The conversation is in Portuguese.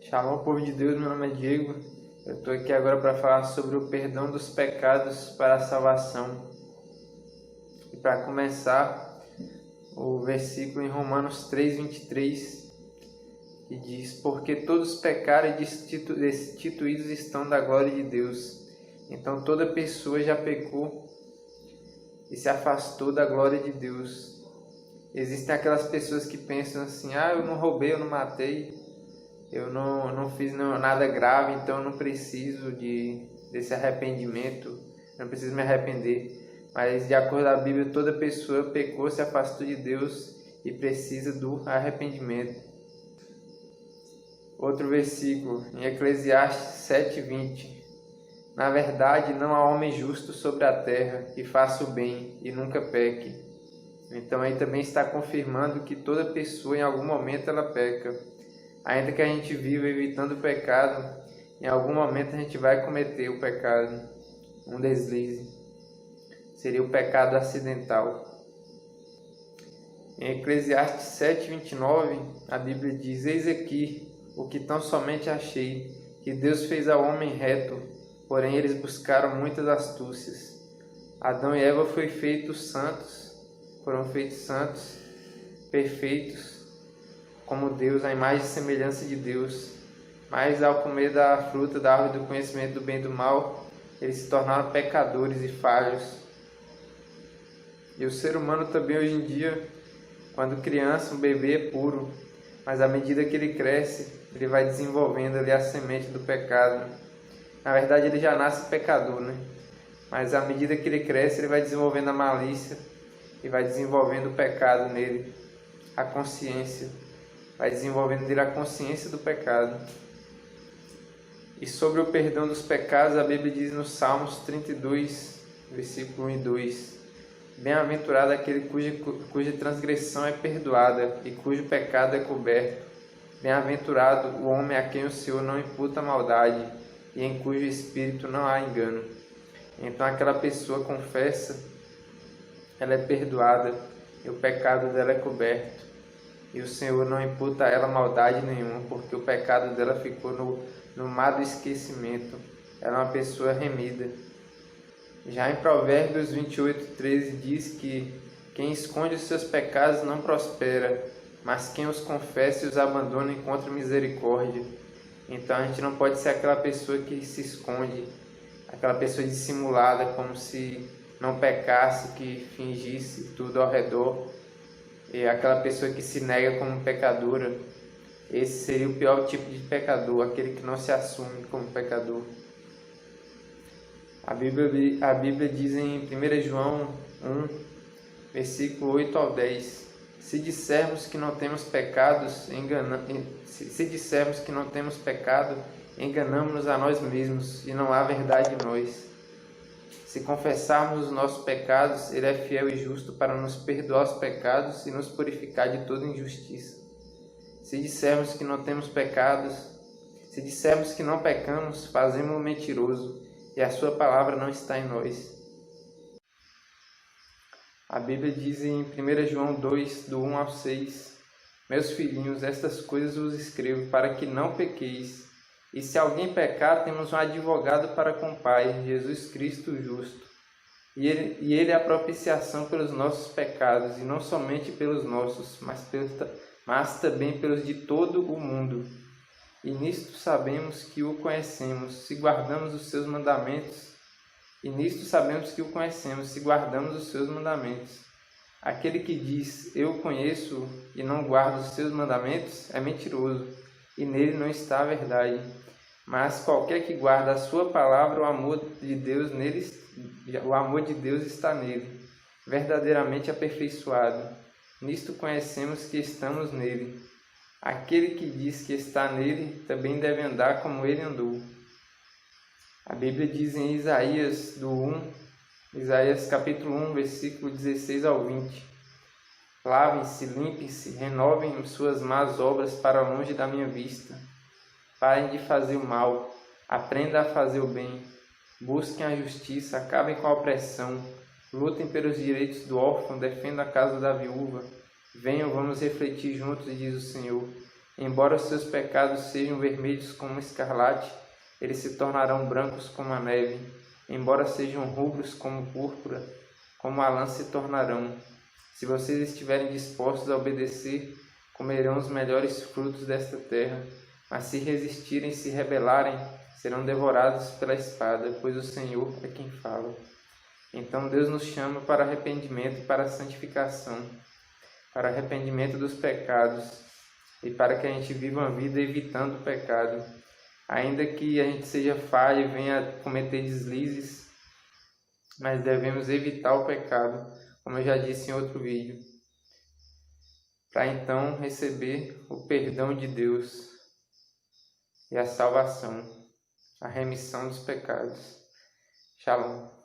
Shalom, povo de Deus, meu nome é Diego. Eu estou aqui agora para falar sobre o perdão dos pecados para a salvação. E para começar, o versículo em Romanos 3:23, que diz: Porque todos pecaram e destituídos estão da glória de Deus. Então toda pessoa já pecou e se afastou da glória de Deus. Existem aquelas pessoas que pensam assim: eu não roubei, eu não matei, eu não fiz nada grave, então eu não preciso desse arrependimento, eu não preciso me arrepender. Mas de acordo com a Bíblia, toda pessoa pecou, se afastou de Deus e precisa do arrependimento. Outro versículo, em Eclesiastes 7:20. Na verdade, não há homem justo sobre a terra que faça o bem e nunca peque. Então aí também está confirmando que toda pessoa em algum momento ela peca. Ainda que a gente viva evitando o pecado, em algum momento a gente vai cometer o pecado, um deslize. Seria o pecado acidental. Em Eclesiastes 7:29, a Bíblia diz: Eis aqui o que tão somente achei, que Deus fez ao homem reto, porém eles buscaram muitas astúcias. Adão e Eva foram feitos santos, perfeitos, como Deus, a imagem e semelhança de Deus. Mas ao comer da fruta da árvore do conhecimento do bem e do mal, eles se tornaram pecadores e falhos. E o ser humano também hoje em dia, quando criança, um bebê é puro, mas à medida que ele cresce, ele vai desenvolvendo ali a semente do pecado. Na verdade, ele já nasce pecador, né? Mas à medida que ele cresce, ele vai desenvolvendo a malícia e vai desenvolvendo o pecado nele, a consciência. Vai desenvolvendo nele a consciência do pecado. E sobre o perdão dos pecados, a Bíblia diz no Salmos 32, versículo 1 e 2: Bem-aventurado aquele cuja transgressão é perdoada e cujo pecado é coberto. Bem-aventurado o homem a quem o Senhor não imputa maldade e em cujo espírito não há engano. Então aquela pessoa confessa, ela é perdoada e o pecado dela é coberto. E o Senhor não imputa a ela maldade nenhuma, porque o pecado dela ficou no mar do esquecimento. Ela é uma pessoa remida. Já em Provérbios 28:13 diz que quem esconde os seus pecados não prospera, mas quem os confessa e os abandona encontra misericórdia. Então a gente não pode ser aquela pessoa que se esconde, aquela pessoa dissimulada, como se não pecasse, que fingisse tudo ao redor. E aquela pessoa que se nega como pecadora. Esse seria o pior tipo de pecador, aquele que não se assume como pecador. A Bíblia diz em 1 João 1, versículo 8 ao 10: Se dissermos que não temos pecado, enganamos-nos a nós mesmos e não há verdade em nós. Se confessarmos os nossos pecados, Ele é fiel e justo para nos perdoar os pecados e nos purificar de toda injustiça. Se dissermos que não temos pecados, se dissermos que não pecamos, fazemos-o mentiroso e a sua palavra não está em nós. A Bíblia diz em 1 João 2, do 1 ao 6: Meus filhinhos, estas coisas vos escrevo para que não pequeis. E se alguém pecar, temos um advogado para com o Pai, Jesus Cristo o justo. E ele é a propiciação pelos nossos pecados, e não somente pelos nossos, mas também pelos de todo o mundo. E nisto sabemos que o conhecemos, se guardamos os seus mandamentos. Aquele que diz, eu conheço, e não guarda os seus mandamentos, é mentiroso, e nele não está a verdade. Mas qualquer que guarda a sua palavra, o amor de Deus está nele, verdadeiramente aperfeiçoado. Nisto conhecemos que estamos nele. Aquele que diz que está nele, também deve andar como ele andou. A Bíblia diz em Isaías capítulo 1, versículo 16 ao 20: Lavem-se, limpem-se, renovem suas más obras para longe da minha vista. Parem de fazer o mal, aprendam a fazer o bem, busquem a justiça, acabem com a opressão, lutem pelos direitos do órfão, defendam a casa da viúva. Venham, vamos refletir juntos, diz o Senhor. Embora os seus pecados sejam vermelhos como escarlate, eles se tornarão brancos como a neve. Embora sejam rubros como púrpura, como a lã se tornarão. Se vocês estiverem dispostos a obedecer, comerão os melhores frutos desta terra. Mas se resistirem e se rebelarem, serão devorados pela espada, pois o Senhor é quem fala. Então Deus nos chama para arrependimento e para a santificação, para arrependimento dos pecados e para que a gente viva uma vida evitando o pecado. Ainda que a gente seja falho e venha cometer deslizes, mas devemos evitar o pecado, como eu já disse em outro vídeo, para então receber o perdão de Deus e a salvação, a remissão dos pecados. Shalom.